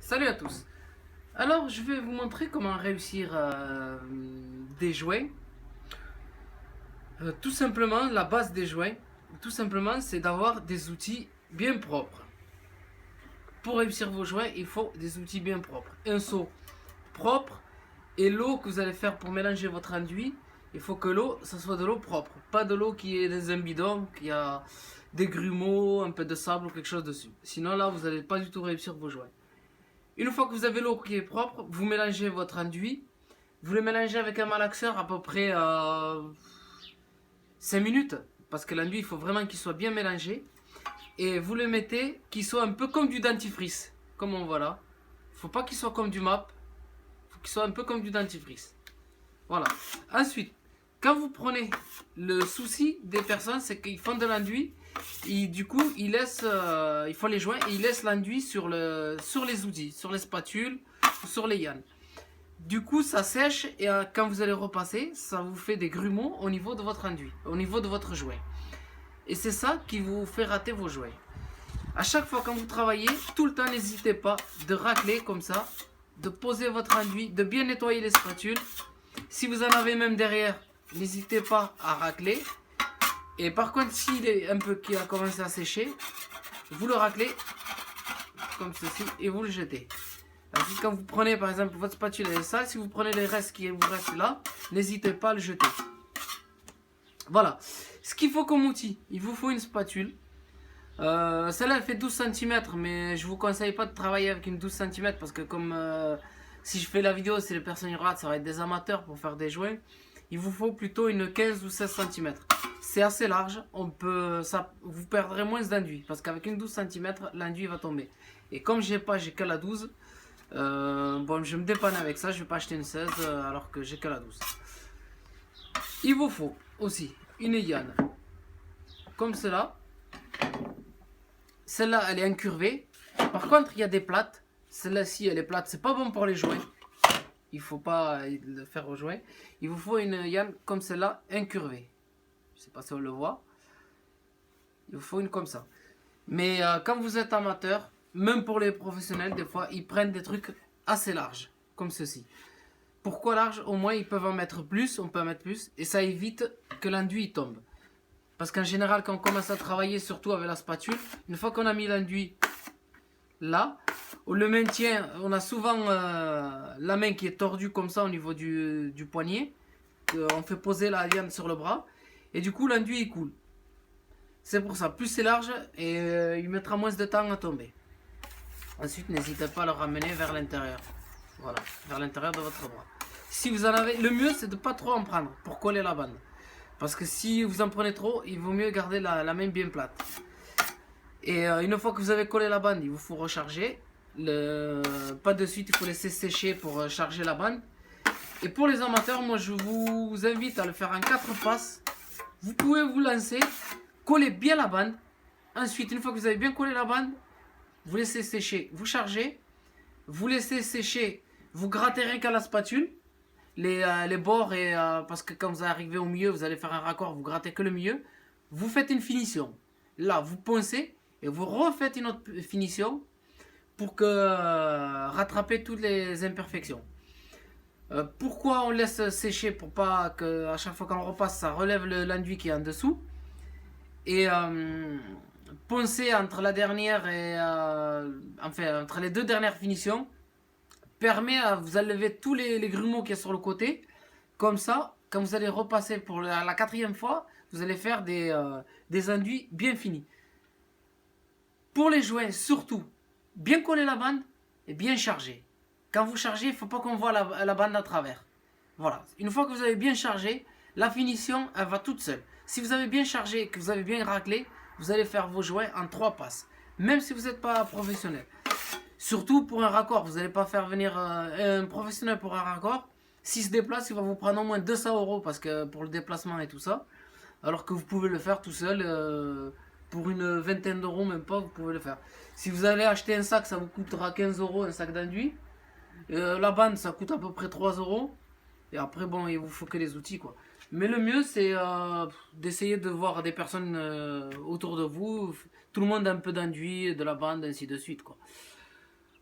Salut à tous. Alors je vais vous montrer comment réussir des jouets. Tout simplement, la base des jouets, tout simplement, c'est d'avoir des outils bien propres. Pour réussir vos jouets, il faut des outils bien propres. Un seau propre et l'eau que vous allez faire pour mélanger votre enduit, il faut que l'eau, ça soit de l'eau propre. Pas de l'eau qui est dans un bidon, qui a des grumeaux, un peu de sable ou quelque chose dessus. Sinon là, vous n'allez pas du tout réussir vos jouets. Une fois que vous avez l'eau qui est propre, vous mélangez votre enduit. Vous le mélangez avec un malaxeur à peu près 5 minutes. Parce que l'enduit, il faut vraiment qu'il soit bien mélangé. Et vous le mettez, qu'il soit un peu comme du dentifrice. Comme on voit là. Il ne faut pas qu'il soit comme du MAP. Il faut qu'il soit un peu comme du dentifrice. Voilà. Ensuite, quand vous prenez, le souci des personnes, c'est qu'ils font de l'enduit. Et du coup, ils font les joints et ils laissent l'enduit sur les outils, sur les spatules ou sur les yannes. Du coup, ça sèche et quand vous allez repasser, ça vous fait des grumeaux au niveau de votre enduit, au niveau de votre jouet. Et c'est ça qui vous fait rater vos jouets. À chaque fois quand vous travaillez, tout le temps, n'hésitez pas de racler comme ça, de poser votre enduit, de bien nettoyer les spatules. Si vous en avez même derrière, n'hésitez pas à racler. Et par contre, s'il est un peu qui a commencé à sécher, vous le raclez comme ceci et vous le jetez. Ensuite, quand vous prenez par exemple votre spatule est sale, si vous prenez les restes qui vous restent là, n'hésitez pas à le jeter. Voilà. Ce qu'il faut comme outil, il vous faut une spatule. Celle-là elle fait 12 cm, mais je vous conseille pas de travailler avec une 12 cm parce que comme si je fais la vidéo, si les personnes y ratent, ça va être des amateurs pour faire des jouets. Il vous faut plutôt une 15 ou 16 cm. C'est assez large, vous perdrez moins d'enduit parce qu'avec une 12 cm, l'enduit va tomber. Et comme j'ai que la 12, bon, je me dépanne avec ça, je vais pas acheter une 16 alors que j'ai que la 12. Il vous faut aussi une yann comme cela. Celle-là, elle est incurvée. Par contre, il y a des plates. Celle-là-ci, elle est plate. C'est pas bon pour les jouets. Il faut pas le faire aux jouets. Il vous faut une yann comme celle-là, incurvée. Je sais pas si on le voit. Il vous faut une comme ça. Mais quand vous êtes amateur, même pour les professionnels, des fois, ils prennent des trucs assez larges, comme ceci. Pourquoi large? Au moins, ils peuvent en mettre plus, on peut en mettre plus, et ça évite que l'enduit tombe. Parce qu'en général, quand on commence à travailler, surtout avec la spatule, une fois qu'on a mis l'enduit là, on le maintient, on a souvent la main qui est tordue comme ça au niveau du poignet. On fait poser la liane sur le bras, et du coup, l'enduit il coule. C'est pour ça, plus c'est large, et il mettra moins de temps à tomber. Ensuite, n'hésitez pas à le ramener vers l'intérieur. Voilà, vers l'intérieur de votre bras. Si vous en avez, le mieux c'est de ne pas trop en prendre pour coller la bande. Parce que si vous en prenez trop, il vaut mieux garder la main bien plate. Et une fois que vous avez collé la bande, il vous faut recharger. Pas de suite, il faut laisser sécher pour charger la bande. Et pour les amateurs, moi je vous invite à le faire en 4 passes. Vous pouvez vous lancer, coller bien la bande. Ensuite, une fois que vous avez bien collé la bande, vous laissez sécher, vous chargez, vous laissez sécher, vous grattez rien qu'à la spatule, les bords, parce que quand vous arrivez au milieu, vous allez faire un raccord, vous grattez que le milieu, vous faites une finition. Là, vous poncez et vous refaites une autre finition pour rattraper toutes les imperfections. Pourquoi on laisse sécher? Pour pas qu'à chaque fois qu'on repasse, ça relève l'enduit qui est en dessous. Et poncer entre la dernière et entre les deux dernières finitions permet à vous enlever tous les grumeaux qu'il y a sur le côté. Comme ça, quand vous allez repasser pour la 4e fois, vous allez faire des enduits bien finis. Pour les joints, surtout, bien coller la bande et bien charger. Quand vous chargez, il ne faut pas qu'on voit la bande à travers. Voilà. Une fois que vous avez bien chargé, la finition, elle va toute seule. Si vous avez bien chargé et que vous avez bien raclé, vous allez faire vos joints en 3 passes. Même si vous n'êtes pas professionnel. Surtout pour un raccord. Vous n'allez pas faire venir un professionnel pour un raccord. S'il se déplace, il va vous prendre au moins 200 € parce que pour le déplacement et tout ça. Alors que vous pouvez le faire tout seul pour une vingtaine d'euros, même pas, vous pouvez le faire. Si vous allez acheter un sac, ça vous coûtera 15 € un sac d'enduit. La bande, ça coûte à peu près 3 €. Et après, bon, il vous faut que les outils, quoi. Mais le mieux, c'est d'essayer de voir des personnes autour de vous. Tout le monde a un peu d'enduit, de la bande, ainsi de suite, quoi.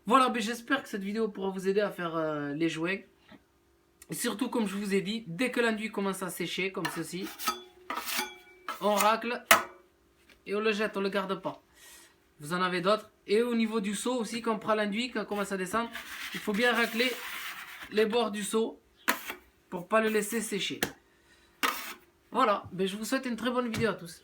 Voilà, ben, j'espère que cette vidéo pourra vous aider à faire les jouets. Et surtout, comme je vous ai dit, dès que l'enduit commence à sécher, comme ceci, on racle et on le jette, on ne le garde pas. Vous en avez d'autres. Et au niveau du seau aussi, quand on prend l'enduit, quand on commence à descendre, il faut bien racler les bords du seau pour ne pas le laisser sécher. Voilà, ben, je vous souhaite une très bonne vidéo à tous.